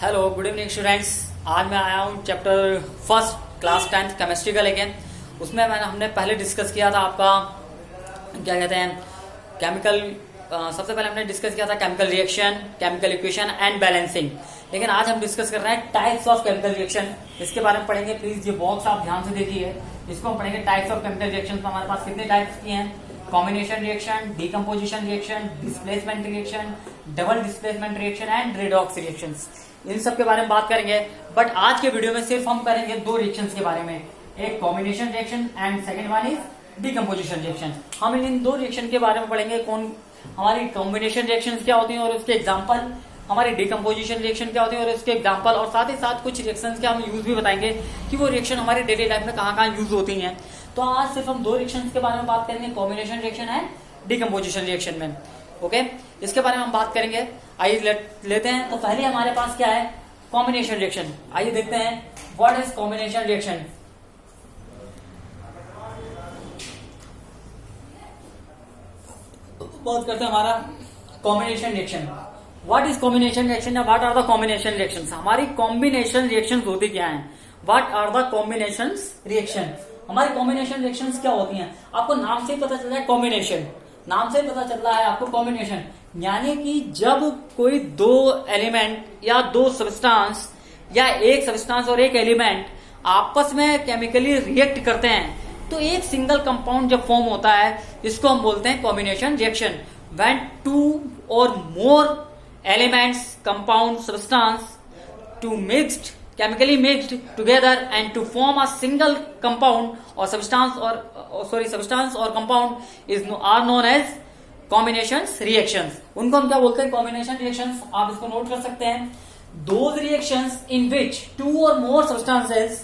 Hello good evening students. आज मैं आया हूँ chapter first class 10th chemistry का लेके। उसमें हमने पहले डिस्कस किया था आपका क्या कहते हैं केमिकल। सबसे पहले हमने डिस्कस किया था chemical reaction, chemical equation and balancing. लेकिन आज हम डिस्कस कर रहे हैं टाइप्स ऑफ केमिकल रिएक्शन। इसके बारे में पढ़ेंगे। प्लीज ये बॉक्स आप ध्यान से देखिए। इसको हम पढ़ेंगे टाइप्स ऑफ केमिकल रिएक्शन। तो हमारे पास कितने टाइप्स की हैं? Combination reaction, decomposition reaction, displacement reaction, double displacement reaction and redox reactions. इन सब के बारे में बात करेंगे। बट आज के वीडियो में सिर्फ हम करेंगे दो रिएक्शंस के बारे में, एक combination reaction and second one is decomposition reaction. हम इन दो रिएक्शन के बारे में पढ़ेंगे। कौन हमारी कॉम्बिनेशन रिएक्शन क्या होती है और उसके एग्जाम्पल, हमारी डीकम्पोजिशन रिएक्शन क्या होती है और उसके एग्जाम्पल, और साथ ही साथ कुछ रिएक्शंस के हम यूज भी बताएंगे कि वो रिएक्शन हमारे डेली लाइफ में कहाँ कहाँ यूज होती हैं। तो आज सिर्फ हम दो रिएक्शंस के बारे में बात करेंगे, combination reaction and decomposition reaction में। ओके, इसके बारे में हम बात करेंगे। आइए लेते हैं। तो पहले हमारे पास क्या है? Combination reaction. आइए देखते हैं व्हाट इज कॉम्बिनेशन रिएक्शन। बात करते हैं हमारा combination reaction. What is combination reaction या what are the combination reactions? हमारी कॉम्बिनेशन रिएक्शंस होती क्या हैं? What are the combination reaction? हमारी कॉम्बिनेशन रिएक्शंस क्या होती हैं? आपको नाम से ही पता चल रहा है कॉम्बिनेशन, नाम से पता चल रहा है आपको कॉम्बिनेशन, यानी कि जब कोई दो एलिमेंट या दो सब्सटेंस या एक सब्सटेंस और एक एलिमेंट आपस में केमिकली रिएक्ट करते हैं तो एक सिंगल कंपाउंड जब फॉर्म होता है इसको हम बोलते हैं कॉम्बिनेशन रिएक्शन। व्हेन टू और more elements, compound, substance to mixed, chemically mixed together and to form a single compound or substance or compound are known as combinations reactions। उनको हम क्या बोलते हैं? combination reactions। आप इसको नोट कर सकते हैं। those reactions in which two or more substances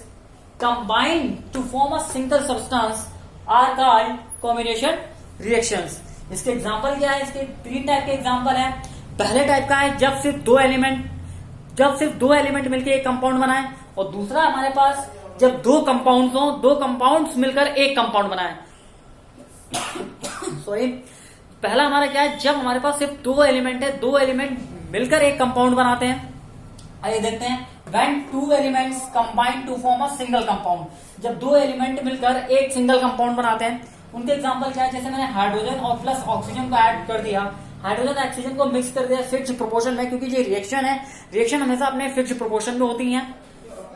combine to form a single substance are called combination reactions। इसके एग्जाम्पल क्या है? इसके तीन टाइप के एग्जाम्पल है। पहले टाइप का है जब सिर्फ दो एलिमेंट मिलकर एक कंपाउंड बनाए, और दूसरा हमारे पास जब दो कंपाउंड्स हो, दो कंपाउंड्स मिलकर एक कंपाउंड बनाए। सॉरी, पहला हमारा क्या है? जब हमारे पास सिर्फ दो एलिमेंट है, दो एलिमेंट मिलकर एक कंपाउंड बनाते हैं। आइए देखते हैं। When two elements combine to form a single compound, जब दो एलिमेंट मिलकर एक सिंगल कंपाउंड बनाते हैं। उनके एग्जाम्पल क्या है? जैसे मैंने हाइड्रोजन और प्लस ऑक्सीजन को ऐड कर दिया, हाइड्रोजन ऑक्सीजन को मिक्स कर दिया फिक्स प्रोपोर्शन में, क्योंकि ये रिएक्शन है, रिएक्शन हमेशा अपने फिक्स प्रोपोर्शन में होती है।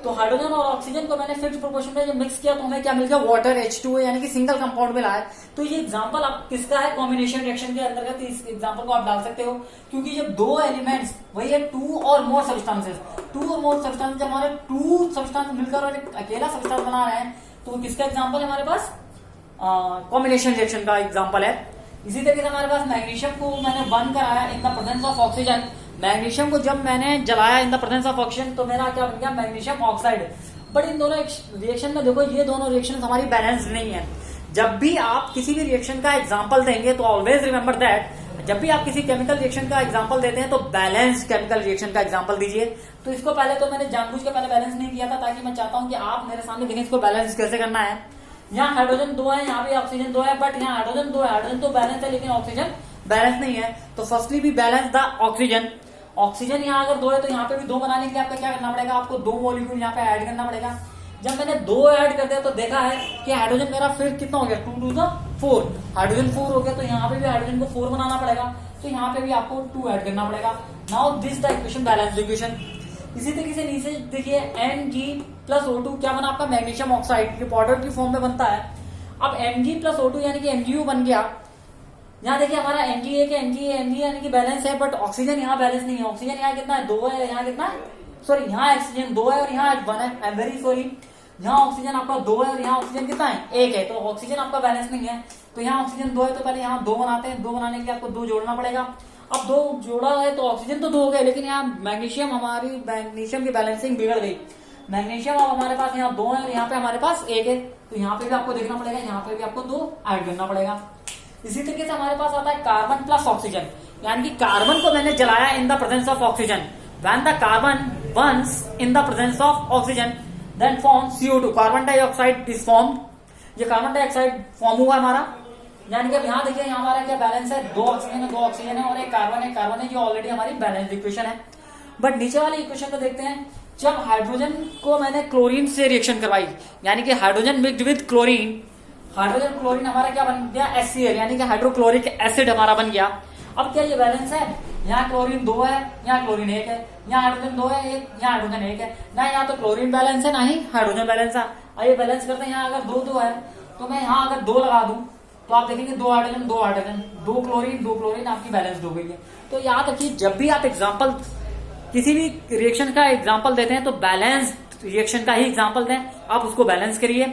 तो हाइड्रोजन और ऑक्सीजन को मैंने फिक्स प्रोपोर्शन में जब मिक्स किया तो हमें क्या मिल गया? वाटर, H2O, यानी कि सिंगल कंपाउंड मिला है। तो ये एग्जांपल आप किसका है? कॉम्बिनेशन रिएक्शन के अंतर्गत इस एग्जांपल को आप डाल सकते हो, क्योंकि जब दो एलिमेंट्स, वही है टू और मोर सब्सटेंसेस, टू और मोर सब्सटेंस, जब हमारे टू सब्सटेंस मिलकर और एक अकेला सब्सटेंस बना रहे हैं तो किसका एग्जाम्पल है हमारे पास? कॉम्बिनेशन रिएक्शन का एग्जाम्पल है। इसी तरीके से हमारे पास मैग्नीशियम को मैंने बर्न कराया इन the presence of oxygen. Magnesium को जब मैंने जलाया in the presence of oxygen तो मेरा क्या बन गया? Magnesium oxide. बट इन दोनों रिएक्शन में देखो, ये दोनों रिएक्शन हमारी बैलेंस नहीं है। जब भी आप किसी भी रिएक्शन का एग्जाम्पल देंगे तो ऑलवेज रिमेंबर दैट, जब भी आप किसी केमिकल रिएक्शन का एग्जाम्पल देते हैं तो बैलेंस केमिकल रिएक्शन का एग्जाम्पल दीजिए। तो इसको पहले तो मैंने जानबूझ के पहले बैलेंस नहीं किया था, ताकि मैं चाहता हूं कि आप मेरे सामने देखें इसको बैलेंस कैसे करना है। यहाँ हाइड्रोजन दो है, यहाँ पे ऑक्सीजन दो है, बट यहाँ हाइड्रोजन दो है, हाइड्रोजन तो बैलेंस है लेकिन ऑक्सीजन बैलेंस नहीं है। तो फर्स्टली भी बैलेंस द ऑक्सीजन। ऑक्सीजन यहाँ अगर दो है तो यहाँ पे भी दो बनाने के लिए आपको क्या करना पड़ेगा? आपको दो मॉलिक्यूल यहाँ पे ऐड करना पड़ेगा। जब मैंने दो ऐड कर दिया तो देखा है कि हाइड्रोजन मेरा फिर कितना हो गया? 2 2 4, हाइड्रोजन 4 हो गया। तो यहाँ पे भी हाइड्रोजन को 4 बनाना पड़ेगा, तो यहाँ पे भी आपको 2 ऐड करना पड़ेगा। Now this the equation, balance equation. इसी तरीके से नीचे देखिए Mg+O2 क्या बना आपका? मैग्नीशियम ऑक्साइड, ये पाउडर की फॉर्म में बनता है। अब Mg+O2 यानी कि MgO बन गया। यहाँ देखिए हमारा Mg है, Mg यानी कि बैलेंस है, बट ऑक्सीजन यहाँ बैलेंस नहीं है। ऑक्सीजन यहाँ कितना है? 2 है, यहाँ कितना है? सॉरी, यहाँ ऑक्सीजन 2 है और यहाँ 1 है। आई एम वेरी सॉरी, यहाँ ऑक्सीजन आपका 2 है और यहाँ ऑक्सीजन कितना है? 1 है। तो ऑक्सीजन आपका बैलेंस नहीं है। तो यहाँ ऑक्सीजन 2 है तो पहले यहाँ 2 बनाते हैं। 2 बनाने के लिए आपको 2 जोड़ना पड़ेगा। अब 2 जोड़ा है तो ऑक्सीजन तो 2 हो गए, लेकिन यहाँ मैग्नीशियम की बैलेंसिंग बिगड़ गई। मैग्नीशियम अब हमारे पास यहाँ 2 है और यहाँ पे हमारे पास 1 है, तो यहाँ पे भी आपको देखना पड़ेगा, यहाँ पे भी आपको 2 ऐड करना पड़ेगा। इसी तरीके से हमारे पास आता है कार्बन प्लस ऑक्सीजन, यानी कि कार्बन को मैंने जलाया in the presence of oxygen. When the carbon burns in the presence of oxygen then form CO2, carbon dioxide is formed. ये कार्बन डाइऑक्साइड फॉर्म हुआ हमारा, यानी कि अब यहाँ देखिए यहाँ हमारा क्या बैलेंस है? 2 ऑक्सीजन है, 2 ऑक्सीजन है और एक कार्बन है। कार्बन है जो ऑलरेडी हमारी बैलेंस इक्वेशन है। बट नीचे वाले इक्वेशन को देखते हैं, जब हाइड्रोजन को मैंने क्लोरीन से रिएक्शन करवाई, यानी कि hydrogen mixed with chlorine, hydrogen chlorine हमारा क्या बन गया, HCl, यानी कि हाइड्रोक्लोरिक एसिड हमारा बन गया। अब क्या ये बैलेंस है, यहाँ क्लोरीन 2 है, यहाँ क्लोरीन 1 है, यहाँ हाइड्रोजन 2 है, यहाँ हाइड्रोजन 1 है, ना यहाँ तो क्लोरीन बैलेंस है ना ही हाइड्रोजन बैलेंस है। आइए बैलेंस करते हैं, यहाँ अगर 2 है तो मैं यहाँ अगर 2 लगा दूं तो आप देखेंगे 2 हाइड्रोजन 2 हाइड्रोजन 2 क्लोरीन आपकी बैलेंस हो गई है। तो याद रखिए जब भी आप एग्जाम्पल किसी भी रिएक्शन का एग्जाम्पल देते हैं तो बैलेंस रिएक्शन का ही एग्जाम्पल दें, आप उसको बैलेंस करिए।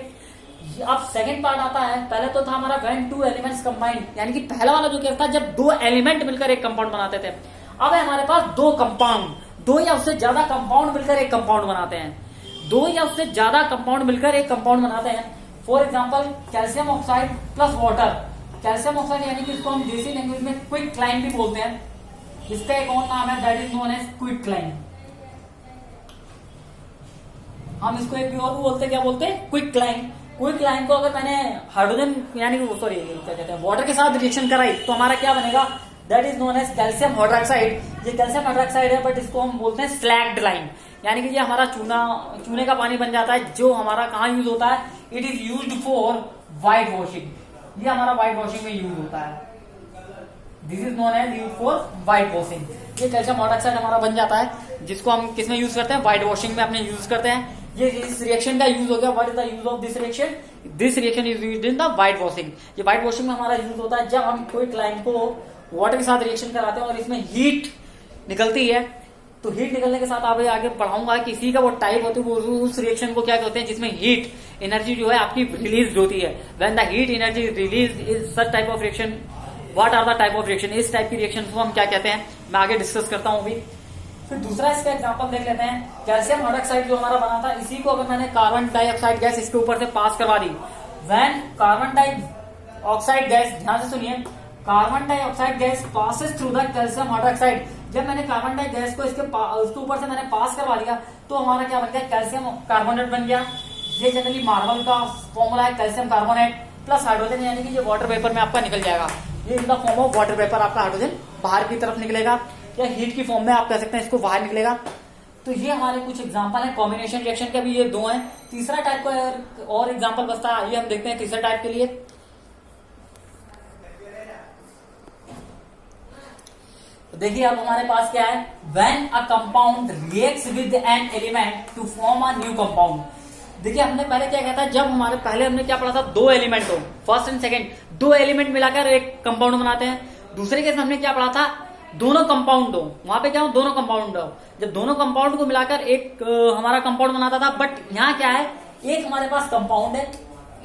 अब सेकंड पार्ट आता है, पहले तो था हमारा व्हेन 2 एलिमेंट्स कंबाइन, यानी कि पहला वाला जो क्या था जब 2 एलिमेंट मिलकर एक कंपाउंड बनाते थे। अब है हमारे पास 2 कंपाउंड, 2 या उससे ज्यादा कंपाउंड मिलकर एक कंपाउंड बनाते हैं, 2 या उससे ज्यादा कंपाउंड मिलकर एक कंपाउंड बनाते हैं। For example calcium oxide plus water, calcium oxide यानी कि इसको हम देसी लैंग्वेज में क्विकलाइन भी बोलते हैं, इसका एक और नाम है दैट इज नोन एज क्विकलाइन। हम इसको एक और भी बोलते हैं, क्या बोलते हैं, क्विकलाइन। क्विकलाइन को अगर मैंने हाइड्रोजन यानी कि सॉरी क्या कहते हैं वाटर के साथ रिएक्शन कराई तो हमारा क्या बनेगा, that is known as calcium hydroxide. ये कैल्शियम हाइड्रोक्साइड है बट इसको हम बोलते हैं स्लैग्ड लाइन, यानी कि ये हमारा चूने का पानी बन जाता है, जो हमारा कहाँ यूज होता है, it is used for white washing. ये हमारा व्हाइट वॉशिंग में यूज होता है, this is known as use for white washing. ये कैल्शियम हाइड्रोक्साइड हमारा बन जाता है, जिसको हम किसमें यूज करते हैं, व्हाइट वॉशिंग में अपने यूज करते हैं। ये इस रिएक्शन का यूज हो गया। What is the use of this reaction, this reaction is used in the white washing. ये व्हाइट वॉशिंग में हमारा यूज होता है जब हम क्विकलाइन को वाटर के साथ रिएक्शन कराते हैं और इसमें हीट निकलती है। तो हीट निकलने के साथ आगे पढ़ाऊंगा कि इसी का वो टाइप होती है, वो उस रिएक्शन को क्या कहते हैं जिसमें हीट एनर्जी जो है आपकी रिलीज होती है। When the heat energy release is such type of reaction, what are the type of reaction, इस टाइप की रिएक्शन को हम क्या कहते हैं, मैं आगे डिस्कस करता हूँ अभी। फिर दूसरा इसका एग्जांपल देख लेते हैं, कैल्शियम हाइड्रोक्साइड जो हमारा बना था, इसी को अगर मैंने कार्बन डाइऑक्साइड गैस इसके ऊपर से पास करवा दी, व्हेन कार्बन डाइऑक्साइड गैस, ध्यान से सुनिए, carbon dioxide gas passes through the calcium hydroxide, जब मैंने कार्बन डाइ गैस को इसके ऊपर से मैंने पास करवा दिया तो हमारा क्या बन गया, कैल्शियम कार्बोनेट बन गया। ये जनरली मार्बल का फॉर्मूला है, कैल्शियम कार्बोनेट प्लस हाइड्रोजन, यानी कि ये वाटर वेपर में आपका निकल जाएगा। ये in the form of water vapour आपका हाइड्रोजन बाहर की तरफ निकलेगा, या हीट की फॉर्म में आप कह सकते हैं इसको बाहर निकलेगा। तो ये हमारे कुछ एग्जांपल हैं कॉम्बिनेशन रिएक्शन के भी, ये 2 हैं। तीसरा टाइप का और एग्जांपल बचता है, आइए हम देखते हैं तीसरा टाइप के लिए। तो देखिए अब हमारे पास क्या है, when a compound reacts with an element to form a new compound. देखिए हमने पहले क्या कहता है, जब हमारे पहले हमने क्या पढ़ा था, 2 एलिमेंट हो, फर्स्ट एंड सेकंड 2 एलिमेंट मिलाकर एक कंपाउंड बनाते हैं। दूसरे केस में हमने क्या पढ़ा था, दोनों कंपाउंड हो, वहां पे क्या हो, दोनों कंपाउंड हो, जब दोनों कंपाउंड को मिलाकर एक हमारा कंपाउंड बनाता था। बट यहाँ क्या है, एक हमारे पास कंपाउंड है,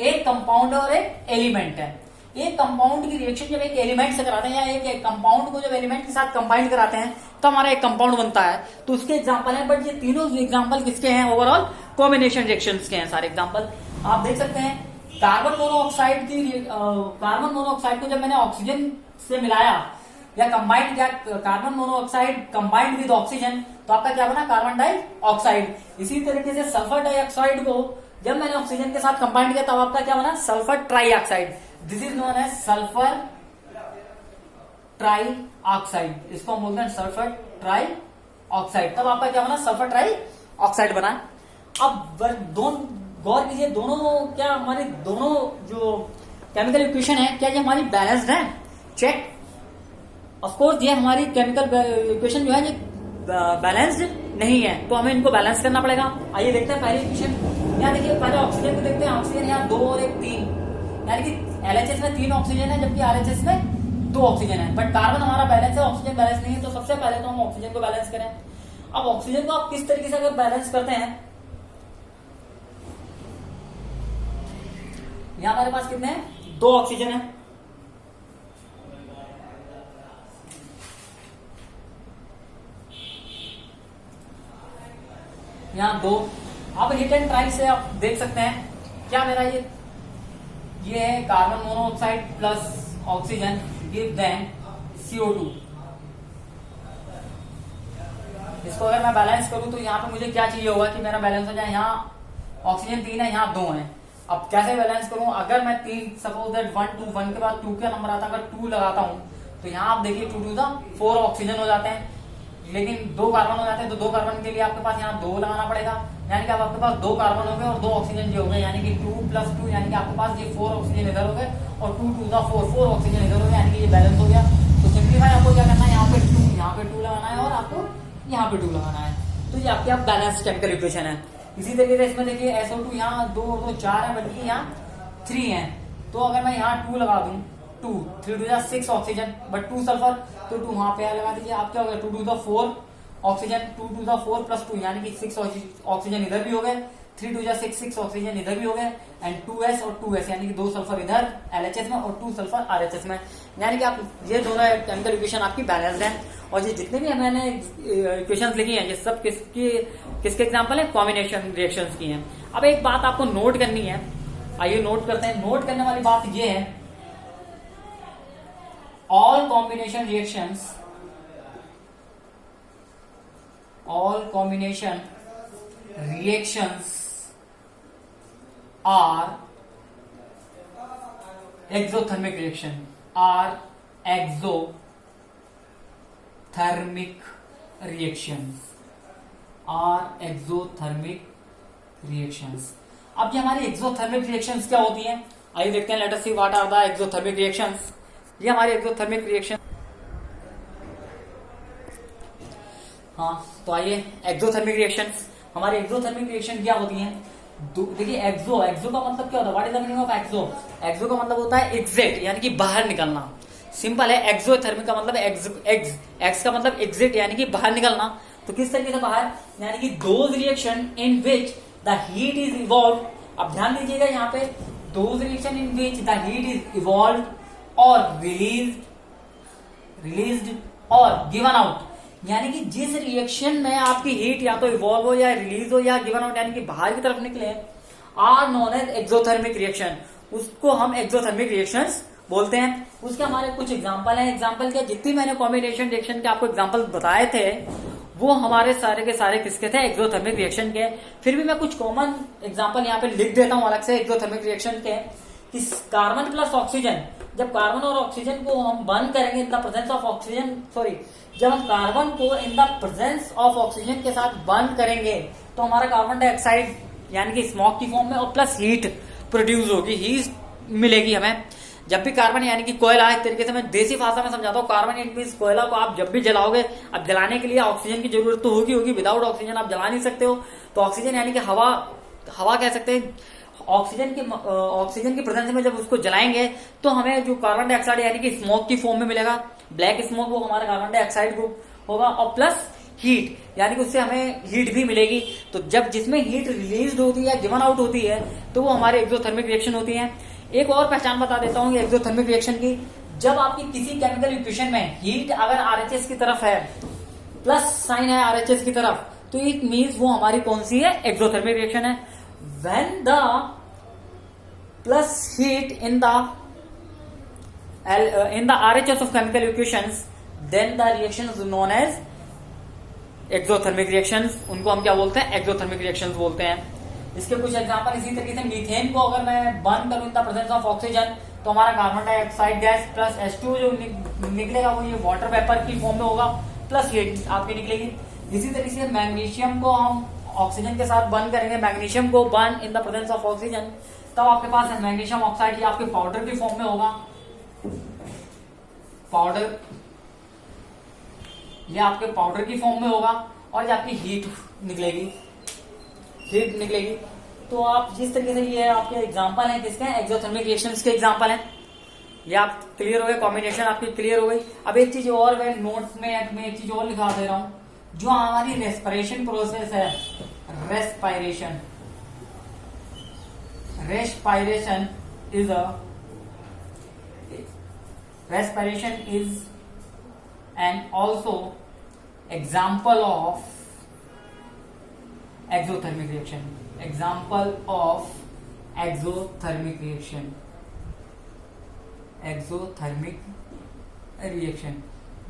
एक कंपाउंड और एक एलिमेंट है। एक कंपाउंड की रिएक्शन जब एक एलिमेंट से कराते हैं या एक कंपाउंड को जब एलिमेंट के साथ कंबाइन कराते हैं तो हमारा एक कंपाउंड बनता है। तो उसके एग्जांपल है, बट ये तीनों एग्जांपल किसके हैं, ओवरऑल कॉम्बिनेशन रिएक्शंस के हैं सारे एग्जांपल। आप देख सकते हैं कार्बन मोनोऑक्साइड को जब मैंने ऑक्सीजन से मिलाया या कंबाइंड किया, carbon monoxide combined with oxygen, तो आपका क्या बना, कार्बन डाइऑक्साइड। इसी तरीके से सल्फर डाइऑक्साइड को जब मैंने ऑक्सीजन के साथ कंबाइंड किया तब आपका क्या बना, sulphur trioxide. This is known as sulphur trioxide, इसको हम बोलते हैं सल्फर ट्राइऑक्साइड। तब आपका क्या बना, सल्फर ट्राइऑक्साइड बना। अब गौर कीजिए, दोनों क्या हमारी दोनों जो केमिकल इक्वेशन है, क्या ये हमारी बैलेंस्ड है, चेक। ऑफ कोर्स ये हमारी केमिकल इक्वेशन जो है ये बैलेंस्ड नहीं है, तो हमें इनको बैलेंस करना पड़ेगा। आइए देखते हैं पहली इक्वेशन। यहाँ देखिए पहले ऑक्सीजन को देखते हैं, ऑक्सीजन यहाँ 2 और 1 3, यानी कि LHS में 3 ऑक्सीजन है जबकि RHS में 2 ऑक्सीजन है। बट कार्बन हमारा बैलेंस है, ऑक्सीजन बैलेंस नहीं है, तो सबसे पहले तो हम ऑक्सीजन को बैलेंस करें। अब ऑक्सीजन को आप किस तरीके से अगर बैलेंस करते हैं, यहाँ हमारे पास कितने हैं, 2 ऑक्सीजन है, यहाँ 2। अब हिट एंड ट्राई से आप देख सकते हैं क्या मेरा ये है carbon monoxide plus oxygen give then CO2। इसको अगर मैं बैलेंस करूं तो यहाँ पे मुझे क्या चाहिए होगा कि मेरा बैलेंस हो जाए, यहाँ ऑक्सीजन 3 है, यहाँ 2 है। अब कैसे बैलेंस करूं, अगर मैं 3 सपोज दैट 1 2 1 के बाद 2 का नंबर आता है, अगर 2 लगाता हूं तो यहाँ आप देखिए 2 2 4 ऑक्सीजन हो जाते हैं। लेकिन 2 कार्बन हो जाते हैं तो 2 कार्बन के लिए आपके पास यहाँ 2 लगाना पड़ेगा, यानी कि अब आपके पास 2 कार्बन हो गए और 2 ऑक्सीजन जो हो गए, यानी कि 2 + 2 यानी कि आपके पास ये 4 ऑक्सीजन इधर हो गए और 2 × 2 = 4 ऑक्सीजन इधर हो गए, यानी कि ये बैलेंस हो गया। तो सिंपलीफाई आपको क्या करना है, यहाँ पे 2 लगाना है और आपको यहाँ पे 2 लगाना है, तो ये आपकी बैलेंस केमिकल इक्वेशन है। इसी तरीके से इसमें देखिए SO2 यहाँ 2 और 2 4 है, बल्कि यहाँ 3 है, तो अगर मैं यहाँ 2 लगा दूं, 2 3 × 2 = 6 ऑक्सीजन, बट 2 सल्फर, तो 2 वहां पे लगा दीजिए, आप क्या हो गया 2 × 2 = 4 ऑक्सीजन, 2 × 2 = 4 + 2 यानी कि 6 ऑक्सीजन इधर भी हो गए, 3 × 2 = 6 ऑक्सीजन इधर भी हो गए, एंड 2s और 2s यानी कि 2 सल्फर इधर LHS में और 2 सल्फर RHS में, यानी कि आप ये दोनों केमिकल इक्वेशन आपकी बैलेंस्ड है। और ये जितने भी मैंने इक्वेशंस लिखी हैं ये सब किसके एग्जांपल है, कॉम्बिनेशन रिएक्शंस की हैं। अब एक बात आपको नोट करनी है, आइए नोट करते हैं। नोट करने वाली बात ये है, all combination reactions are exothermic reactions. अब ये हमारी एक्सोथर्मिक रिएक्शंस क्या होती हैं, आइए देखते हैं। Let us see what are the exothermic reactions. ये हमारी एक्सोथर्मिक रिएक्शन, हाँ तो आइए एक्सोथर्मिक रिएक्शंस, हमारी एक्सोथर्मिक रिएक्शन क्या होती हैं। देखिए एक्सो का मतलब क्या होता है, what is the meaning of exo. Exo का मतलब होता है एग्जिट यानी कि बाहर निकलना, सिंपल है। एक्सोथर्मिक का मतलब एक्स का मतलब एग्जिट यानी कि बाहर निकलना। तो किस तरीके से बाहर, यानी कि those reaction in which the heat is evolve. अब ध्यान दीजिएगा यहाँ पे, those reaction in which the heat is evolve और रिलीज्ड और गिवन आउट, यानी कि जिस रिएक्शन में आपकी हीट या तो इवॉल्व हो या रिलीज हो या गिवन आउट यानी कि बाहर की तरफ निकले, are known as exothermic reaction, उसको हम एक्सोथर्मिक रिएक्शंस बोलते हैं। उसके हमारे कुछ एग्जांपल हैं। एग्जांपल क्या, जितनी मैंने कॉम्बिनेशन रिएक्शन के आपको एग्जांपल बताए थे वो हमारे सारे के सारे किसके थे, एक्सोथर्मिक रिएक्शन के। फिर भी मैं कुछ कॉमन एग्जांपल यहाँ पे लिख देता हूं अलग से एक्सोथर्मिक रिएक्शन के। कार्बन प्लस ऑक्सीजन, जब कार्बन और ऑक्सीजन को हम बर्न करेंगे इन द प्रेजेंस ऑफ ऑक्सीजन, जब हम कार्बन को इन द प्रेजेंस ऑफ ऑक्सीजन के साथ बर्न करेंगे तो हमारा कार्बन डाइऑक्साइड यानी कि स्मोक की फॉर्म में और प्लस हीट प्रोड्यूस होगी, हीट मिलेगी हमें। जब भी कार्बन यानी कि कोयला, एक तरीके से मैं देसी भाषा में समझाता हूँ, कार्बन इट मींस कोयला को आप जब भी जलाओगे, अब जलाने के लिए ऑक्सीजन की जरूरत तो होगी, विदाउट ऑक्सीजन आप जला नहीं सकते हो। तो ऑक्सीजन यानी कि हवा कह सकते हैं, ऑक्सीजन की प्रेजेंस में जब उसको जलाएंगे तो हमें जो कार्बन डाइऑक्साइड यानी कि स्मोक की फॉर्म में मिलेगा, ब्लैक स्मोक, वो हमारा कार्बन डाइऑक्साइड ग्रुप होगा, और प्लस हीट यानी कि उससे हमें हीट भी मिलेगी। तो जब जिसमें हीट रिलीज होती है या गिवन आउट होती है तो वो हमारे एक्सोथर्मिक रिएक्शन होती है। एक और पहचान बता देता हूँ एक्सोथर्मिक रिएक्शन की, जब आपकी किसी केमिकल इक्वेशन में हीट अगर RHS की तरफ है, प्लस साइन है RHS की तरफ, तो इट मीन्स वो हमारी कौन सी है, एक्सोथर्मिक रिएक्शन है। When the plus heat in the RHS of chemical equations, then the reaction is known as exothermic reactions। उनको हम क्या बोलते हैं, एक्सोथर्मिक रिएक्शंस बोलते हैं। इसके कुछ एग्जांपल इसी तरीके से, मीथेन को अगर मैं बर्न करूं इन द प्रेजेंस ऑफ ऑक्सीजन तो हमारा carbon dioxide gas plus H2 जो निकलेगा वो ये वाटर वेपर की फॉर्म में होगा, प्लस हीट आपकी निकलेगी। इसी तरीके से मैग्नीशियम को हम ऑक्सीजन के साथ बर्न करेंगे, मैग्नीशियम को burn in the presence of oxygen, तब आपके पास मैग्नीशियम ऑक्साइड ये आपके पाउडर की फॉर्म में होगा, पाउडर, ये आपके पाउडर की फॉर्म में होगा और ये आपकी हीट निकलेगी। तो आप जिस तरीके से, ये आपके एग्जांपल हैं किसके, एक्सोथर्मिक रिएक्शंस के एग्जांपल हैं। ये आप क्लियर हो गए, कॉम्बिनेशन आपकी क्लियर हो गई। अब एक चीज और मैं नोट्स में एक चीज और लिखा दे रहा हूं, जो हमारी रेस्पिरेशन प्रोसेस है, respiration is an also example of exothermic reaction.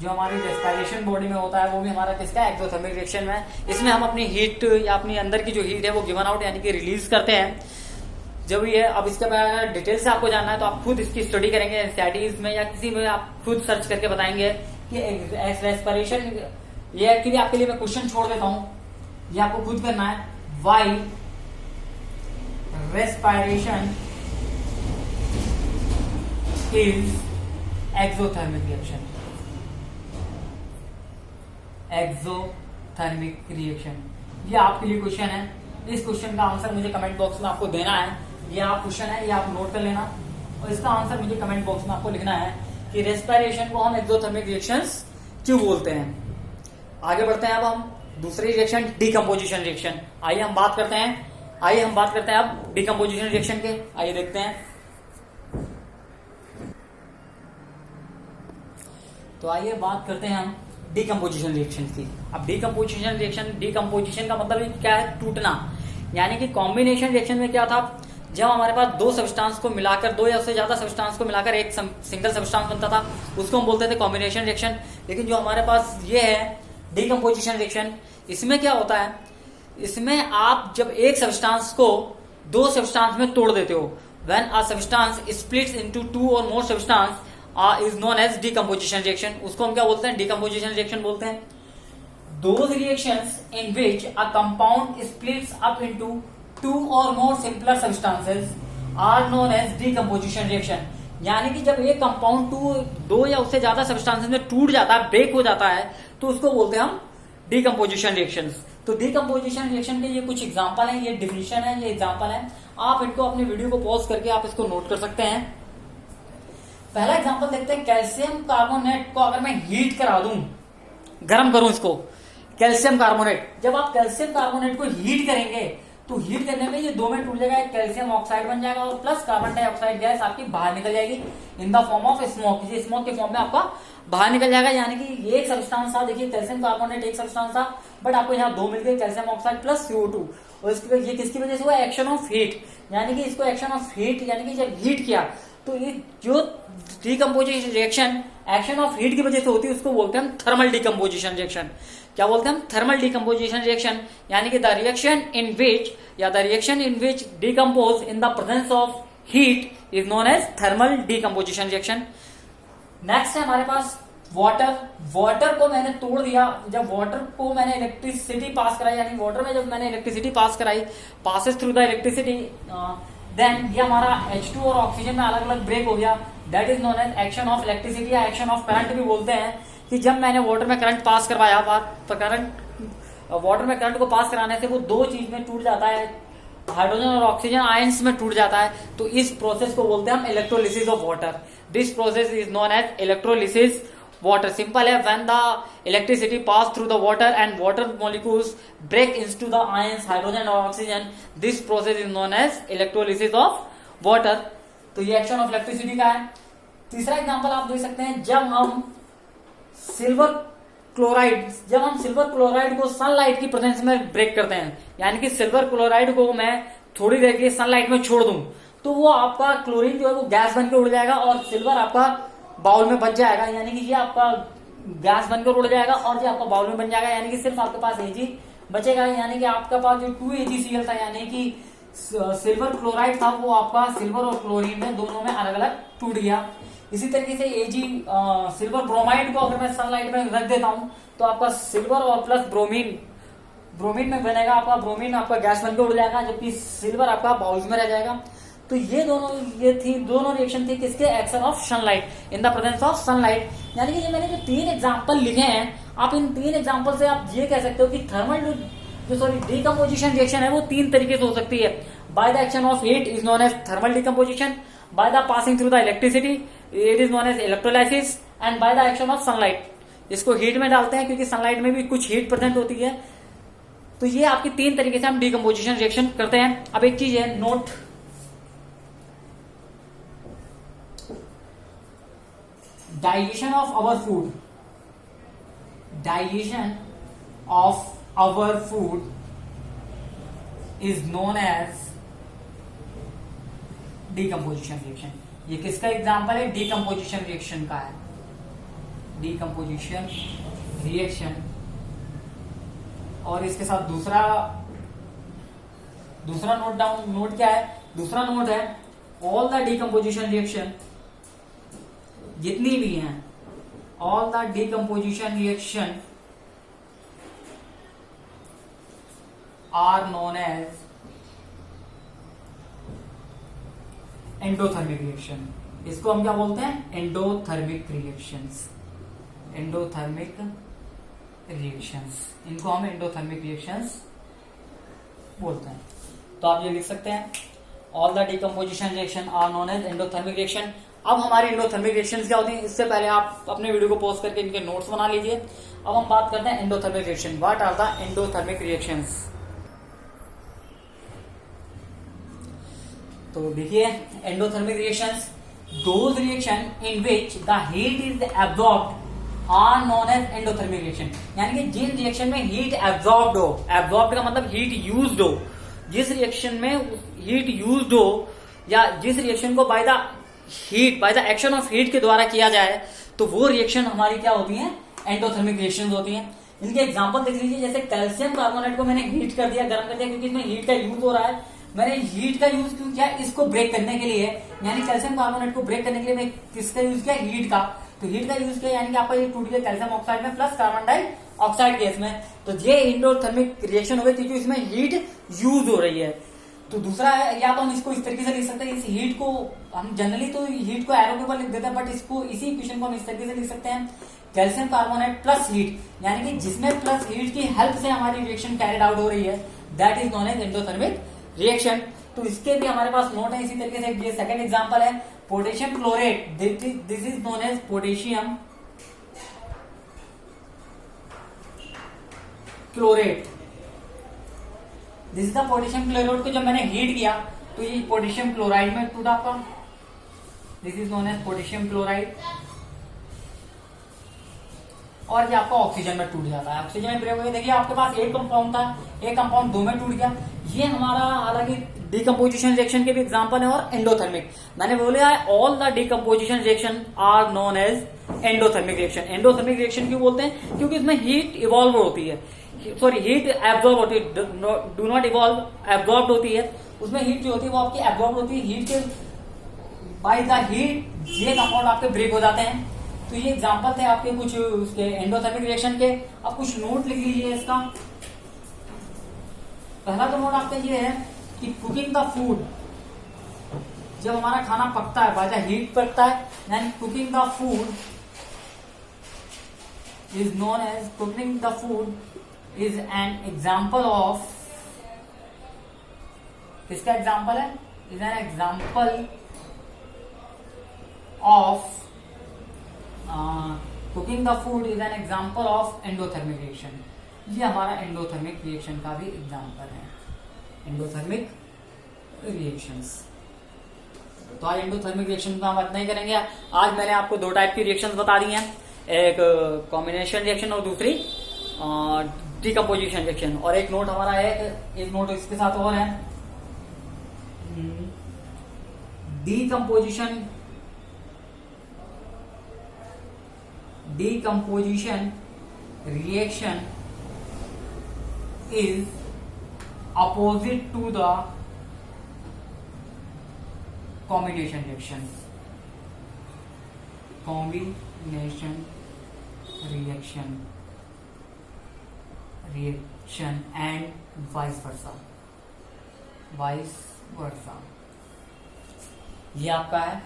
जो हमारी रेस्पिरेशन बॉडी में होता है वो भी हमारा किसका, एक्सोथर्मिक रिएक्शन में। इसमें हम अपनी हीट या अपनी अंदर की जो हीट है वो गिवन आउट यानी कि रिलीज करते हैं जब ये। अब इसके बारे में डिटेल से आपको जानना है तो आप खुद इसकी स्टडी करेंगे, स्टडीज में या किसी में आप खुद सर्च करके बताएंगे कि रेस्पिरेशन ये एक्चुअली आपके लिए मैं क्वेश्चन छोड़ देता हूं, ये आपको खुद करना है। Why respiration is exothermic reaction, exothermic reaction, ये आपके लिए क्वेश्चन है। इस क्वेश्चन का आंसर मुझे कमेंट बॉक्स में आपको देना है। ये आप क्वेश्चन है, ये आप नोट कर लेना और इसका आंसर मुझे कमेंट बॉक्स में आपको लिखना है कि रेस्पिरेशन को हम एक्सोथर्मिक रिएक्शंस क्यों बोलते हैं। आगे बढ़ते हैं अब हम दूसरी रिएक्शन, डीकम्पोजिशन रिएक्शन। आइए हम बात करते हैं अब डीकम्पोजिशन रिएक्शन के। आइए देखते हैं। तो आइए बात करते हैं हम डीकम्पोजिशन रिएक्शन की। अब डीकम्पोजिशन का मतलब क्या है? टूटना। यानी कि कॉम्बिनेशन रिएक्शन में क्या था, जब हमारे पास दो सब्सटेंस को मिलाकर, दो या उससे ज्यादा सब्सटेंस को मिलाकर एक सिंगल सब्सटेंस बनता था, उसको हम बोलते थे कॉम्बिनेशन रिएक्शन। लेकिन जो हमारे पास ये है डीकम्पोजिशन रिएक्शन, इसमें क्या होता है, इसमें आप जब एक सब्सटेंस को दो सब्सटेंस में तोड़ देते हो, when a substance splits into two और more substance is known as decomposition reaction. उसको हम क्या बोलते हैं? डीकम्पोजिशन रिएक्शन बोलते हैं। Those reactions in which a compound splits up into two or more simpler substances are known as decomposition reaction। यानी कि जब एक कंपाउंड दो या उससे ज्यादा सब्सटेंसेस में टूट जाता है, ब्रेक हो जाता है, तो उसको बोलते हैं हम डीकम्पोजिशन रिएक्शंस। तो डीकम्पोजिशन रिएक्शन के ये कुछ एग्जांपल हैं, ये डिफिनेशन है, ये एग्जांपल है। आप इनको अपने वीडियो को पॉज करके आप इसको नोट कर सकते हैं। पहला एग्जांपल देखते हैं। कैल्शियम कार्बोनेट को अगर मैं हीट करा दूं, गर्म करूं इसको, कैल्शियम कार्बोनेट, जब आप कैल्शियम कार्बोनेट को हीट करेंगे तो हीट करने में ये दो में टूट जाएगा, कैल्शियम ऑक्साइड बन जाएगा और प्लस कार्बन डाइऑक्साइड गैस आपकी बाहर निकल जाएगी in the form of smoke. ये स्मोक के फॉर्म में आपका बाहर निकल जाएगा। यानी कि एक सब्सटेंस था, देखिए कैल्शियम कार्बोनेट एक सब्सटेंस था, बट आपको यहाँ दो मिल गए, कैल्शियम ऑक्साइड प्लस CO2। और ये किसकी वजह से हुआ? Action of heat. यानी कि इसको एक्शन ऑफ हीट, यानी कि जब हीट किया तो ये जो decomposition reaction action of heat की वजह से होती है, उसको बोलते हैं हम थर्मल डीकम्पोजिशन रिएक्शन। क्या बोलते हैं हम? Thermal decomposition reaction. यानी कि the reaction in which decompose in the presence of heat is known as thermal decomposition reaction. Next है हमारे पास वाटर को मैंने तोड़ दिया। जब वाटर को मैंने इलेक्ट्रिसिटी पास कराई, यानी वाटर में जब मैंने इलेक्ट्रिसिटी पास कराई, passes through the electricity, then ये हमारा H2 और ऑक्सीजन में अलग अलग ब्रेक हो गया। That is known as action of electricity या एक्शन ऑफ करंट भी बोलते हैं। कि जब मैंने वाटर में करंट पास करवाया, वाटर में करंट को पास कराने से वो दो चीज में टूट जाता है, हाइड्रोजन और ऑक्सीजन आयंस में टूट जाता है। तो इस प्रोसेस को बोलते हैं हम electrolysis of water. This process is known as electrolysis water. Simple है, when the electricity pass through the water and water molecules break into the ions hydrogen और oxygen, this process is known as electrolysis of water. तो ये action of electricity का है। तीसरा example आप देख सकते हैं, जब हम सिल्वर क्लोराइड को सनलाइट की प्रेजेंस में ब्रेक करते हैं, यानी कि सिल्वर क्लोराइड को मैं थोड़ी देर के लिए सनलाइट में छोड़ दूं, तो वो आपका क्लोरीन जो है वो गैस बनकर उड़ जाएगा और सिल्वर आपका बाउल में बच जाएगा। यानी कि ये आपका गैस बनकर उड़ जाएगा और ये आपका बाउल में बन जाएगा। यानी कि सिर्फ आपके पास Ag बचेगा। यानी कि आपके पास जो 2AgCl था, यानी कि सिल्वर क्लोराइड था, वो आपका सिल्वर और क्लोरीन में दोनों में अलग अलग टूट गया। इसी तरीके से सिल्वर ब्रोमाइड को अगर मैं सनलाइट में रख देता हूं, तो आपका सिल्वर और प्लस ब्रोमीन में बनेगा, आपका ब्रोमीन आपका गैस बनकर उड़ जाएगा, जबकि सिल्वर आपका बाउल्स में रह जाएगा। तो ये दोनों रिएक्शन थी किसके? Action of sunlight in the presence of sunlight. यानी कि ये मैंने जो तीन एग्जांपल लिखे हैं, आप इन तीन एग्जांपल से आप ये कह सकते हो कि डीकम्पोजिशन रिएक्शन है वो तीन तरीके से हो सकती है। By the action of heat is known as thermal decomposition, by the passing through the electricity it is known as electrolysis, and by the action of sunlight. इसको हीट में डालते हैं क्योंकि सनलाइट में भी कुछ हीट प्रेजेंट होती है। तो ये आपकी तीन तरीके से हम डीकम्पोजिशन रिएक्शन करते हैं। अब एक चीज है, note, digestion of our food is known as decomposition reaction। ये किसका एग्जांपल है? डीकम्पोजिशन रिएक्शन का है। Decomposition reaction. और इसके साथ दूसरा नोट क्या है? दूसरा नोट है, ऑल द डीकम्पोजिशन रिएक्शन जितनी भी हैं, all the decomposition reaction are known as endothermic reaction. इसको हम क्या बोलते हैं? Endothermic reactions. एंडोथर्मिक रिएक्शंस, इनको हम एंडोथर्मिक रिएक्शंस बोलते हैं। तो आप ये लिख सकते हैं, all the decomposition reaction are known as endothermic reaction. अब हमारी एंडोथर्मिक रिएक्शंस क्या होती हैं, इससे पहले आप अपने वीडियो को पॉज करके इनके नोट्स बना लीजिए। अब हम बात करते हैं endothermic reaction. What are the endothermic reactions? तो देखिए, endothermic reactions those reaction in which the heat is absorbed are known as endothermic reaction. यानी कि जिन रिएक्शन में हीट एब्जॉर्ब्ड हो, एब्जॉर्ब्ड का मतलब हीट यूज्ड हो, जिस रिएक्शन में हीट यूज्ड हो या जिस रिएक्शन को by the heat, bye the action of heat के द्वारा किया जाए, तो वो रिएक्शन हमारी क्या होती है? एंडोथर्मिक रिएक्शन होती है। इनके एग्जांपल देख लीजिए, जैसे कैल्शियम कार्बोनेट को मैंने हीट कर दिया, गर्म कर दिया, क्योंकि इसमें हीट का यूज हो रहा है। मैंने हीट का यूज क्यों किया? इसको ब्रेक करने के लिए, यानी कैल्शियम कार्बोनेट को ब्रेक करने के लिए मैं किसका यूज किया? हीट का। तो हीट का यूज किया यानी कि आपका ये टूट गया कैल्शियम ऑक्साइड में प्लस कार्बन डाइऑक्साइड गैस में। तो ये एंडोथर्मिक रिएक्शन हो गई क्योंकि इसमें हीट यूज हो रही है। तो दूसरा है, या तो हम इसको इस तरीके से लिख सकते हैं, इस हीट को हम जनरली तो हीट को एरो के ऊपर लिख देते हैं, बट इसको इसी इक्वेशन को हम इस तरीके से लिख सकते हैं, कैल्शियम कार्बोनेट प्लस हीट, यानी कि जिसमें प्लस हीट की हेल्प से हमारी रिएक्शन कैरिड आउट हो रही है, that is known as endothermic reaction. तो इसके भी हमारे पास नोट है इसी तरीके से। ये सेकंड एग्जांपल है, potassium chlorate, this is known as potassium chlorate. This is the potassium chloride को जब मैंने हीट किया तो ये पोटेशियम क्लोराइड में टूटा आपका, this is known as potassium chloride. और ये आपका ऑक्सीजन में टूट जाता है, ऑक्सीजन में ब्रेक हो गया। देखिए आपके पास एक कंपाउंड था, एक कंपाउंड दो में टूट गया। ये हमारा हालांकि डिकम्पोजिशन रिएक्शन के भी एग्जांपल है और एंडोथर्मिक। मैंने बोला है all the decomposition reaction are known as endothermic reaction. Endothermic reaction क्यों बोलते हैं? क्योंकि इसमें हीट इवॉल्व होती है, सॉरी हीट एब्जॉर्ब होती है, डू नॉट इवॉल्व, एब्जॉर्ब होती है। उसमें हीट जो होती है वो आपकी एब्जॉर्ब होती है, हीट के बाय द हीट ये कंपाउंड आपके ब्रेक हो जाते हैं। तो ये एग्जांपल थे आपके कुछ उसके एंडोथर्मिक रिएक्शन के। अब कुछ नोट लिख लीजिए इसका। पहला तो नोट आपका ये है कि कुकिंग द फूड, जब हमारा खाना पकता है, बाय द हीट पकता है, यानी cooking the food is known as, cooking the food is an example of, किसका एग्जाम्पल है? Is an example of cooking the food is an example of endothermic reaction. ये हमारा एंडोथर्मिक रिएक्शन का भी example है, एंडोथर्मिक रिएक्शंस। तो आज endothermic reaction का हम इतना ही करेंगे। आज मैंने आपको दो टाइप की रिएक्शंस बता दी हैं, एक कॉम्बिनेशन रिएक्शन और दूसरी डिकम्पोजिशन रिएक्शन। और एक नोट हमारा है, एक नोट इसके साथ और है, decomposition reaction is opposite to the combination reaction. Combination reaction and vice versa. ये आपका है।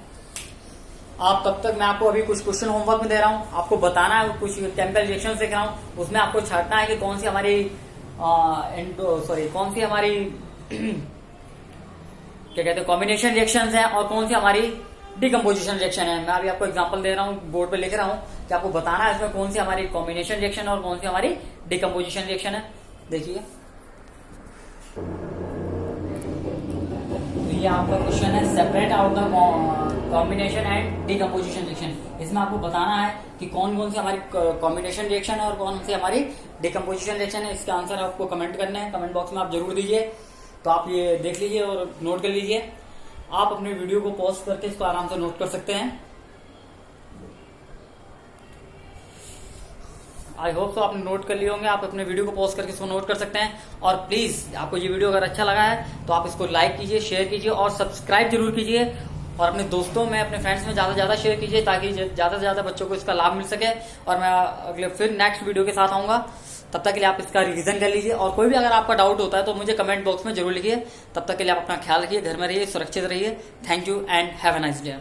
आप तब तक, मैं आपको अभी कुछ क्वेश्चन होमवर्क में दे रहा हूं, आपको बताना है, कुछ केमिकल रिएक्शन देख रहा हूं, उसमें आपको छांटना है कि कौन सी हमारी कौन सी हमारी क्या कहते हैं कॉम्बिनेशन रिएक्शंस हैं और कौन सी हमारी डिकम्पोजिशन रिएक्शन है। मैं अभी आपको एग्जांपल दे रहा हूं, बोर्ड पे लिख रहा हूं कि आपको बताना है इसमें कौन सी हमारी कॉम्बिनेशन रिएक्शन और कौन सी हमारी डिकम्पोजिशन रिएक्शन है। देखिए ये आपका क्वेश्चन है, separate out the combination and decomposition reaction. इसमें आपको बताना है कि कौन कौन सी हमारी कॉम्बिनेशन रिएक्शन है और कौन सी हमारी डिकम्पोजिशन रिएक्शन है। इसका आंसर आपको कमेंट करना है, कमेंट बॉक्स में आप जरूर दीजिए। तो आप ये देख लीजिए और नोट कर लीजिए। आप अपने वीडियो को पॉज करके इसको आराम से नोट कर सकते हैं। आई होप तो आपने नोट कर लिए होंगे। आप अपने वीडियो को पॉज करके इसको नोट कर सकते हैं। और प्लीज आपको ये वीडियो अगर अच्छा लगा है तो आप इसको लाइक कीजिए, शेयर कीजिए और सब्सक्राइब जरूर कीजिए। और अपने दोस्तों में, अपने फ्रेंड्स में ज्यादा से ज्यादा शेयर कीजिए ताकि ज्यादा से ज्यादा बच्चों को इसका लाभ मिल सके। और मैं अगले फिर नेक्स्ट वीडियो के साथ आऊंगा। तब तक के लिए आप इसका रिवीजन कर लीजिए, और कोई भी अगर आपका डाउट होता है तो मुझे कमेंट बॉक्स में जरूर लिखिए। तब तक के लिए आप अपना ख्याल रखिए, घर में रहिए, सुरक्षित रहिए। Thank you and have a nice day.